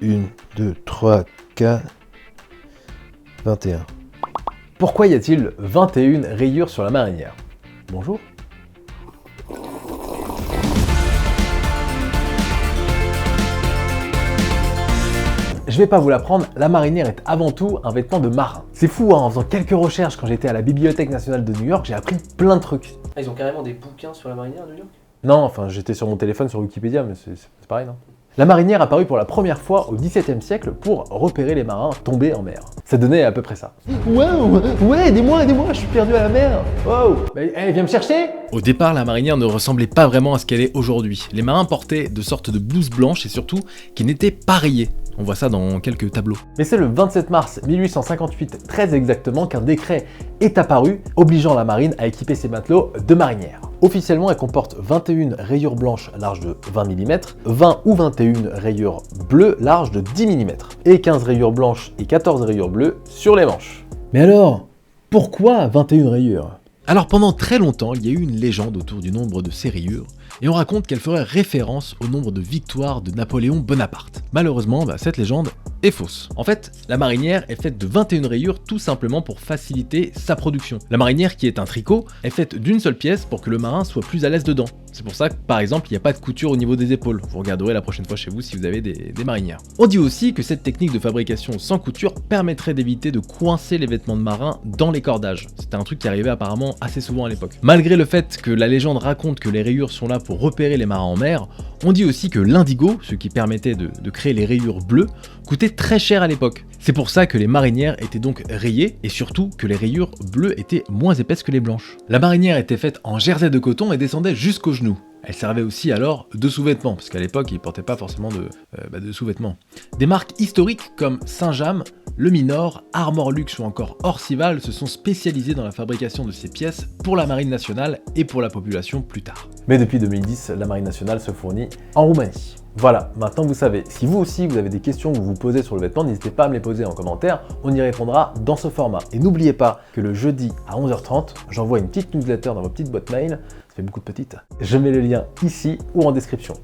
1, 2, 3, 4, 21. Pourquoi y a-t-il 21 rayures sur la marinière? Bonjour. Je vais pas vous l'apprendre, la marinière est avant tout un vêtement de marin. C'est fou, hein, en faisant quelques recherches quand j'étais à la Bibliothèque nationale de New York, j'ai appris plein de trucs. Ah, ils ont carrément des bouquins sur la marinière de New York? Non, enfin j'étais sur mon téléphone sur Wikipédia, mais c'est pareil, non? La marinière apparut pour la première fois au XVIIe siècle pour repérer les marins tombés en mer. Ça donnait à peu près ça. Wow, ouais, aidez-moi, je suis perdu à la mer. Wow, viens me chercher. Au départ, la marinière ne ressemblait pas vraiment à ce qu'elle est aujourd'hui. Les marins portaient de sortes de blouses blanches et surtout qui n'étaient pas rayées. On voit ça dans quelques tableaux. Mais c'est le 27 mars 1858, très exactement, qu'un décret est apparu obligeant la marine à équiper ses matelots de marinière. Officiellement, elle comporte 21 rayures blanches larges de 20 mm, 20 ou 21 rayures bleues larges de 10 mm, et 15 rayures blanches et 14 rayures bleues sur les manches. Mais alors, pourquoi 21 rayures? Alors pendant très longtemps, il y a eu une légende autour du nombre de ces rayures, et on raconte qu'elle ferait référence au nombre de victoires de Napoléon Bonaparte. Malheureusement, cette légende est fausse. En fait, la marinière est faite de 21 rayures tout simplement pour faciliter sa production. La marinière, qui est un tricot, est faite d'une seule pièce pour que le marin soit plus à l'aise dedans. C'est pour ça que, par exemple, il n'y a pas de couture au niveau des épaules. Vous regarderez la prochaine fois chez vous si vous avez des marinières. On dit aussi que cette technique de fabrication sans couture permettrait d'éviter de coincer les vêtements de marin dans les cordages. C'était un truc qui arrivait apparemment assez souvent à l'époque. Malgré le fait que la légende raconte que les rayures sont là pour repérer les marins en mer, on dit aussi que l'indigo, ce qui permettait de créer les rayures bleues, coûtait très cher à l'époque. C'est pour ça que les marinières étaient donc rayées et surtout que les rayures bleues étaient moins épaisses que les blanches. La marinière était faite en jersey de coton et descendait jusqu'aux genoux. Elle servait aussi alors de sous-vêtements, parce qu'à l'époque ils portaient pas forcément de sous-vêtements. Des marques historiques comme Saint-James, Le Minor, Armor Luxe ou encore Orcival se sont spécialisées dans la fabrication de ces pièces pour la marine nationale et pour la population plus tard. Mais depuis 2010, la marine nationale se fournit en Roumanie. Voilà, maintenant vous savez. Si vous aussi vous avez des questions que vous vous posez sur le vêtement, n'hésitez pas à me les poser en commentaire, on y répondra dans ce format. Et n'oubliez pas que le jeudi à 11h30, j'envoie une petite newsletter dans vos petites boîtes mail, ça fait beaucoup de petites. Je mets le lien ici ou en description.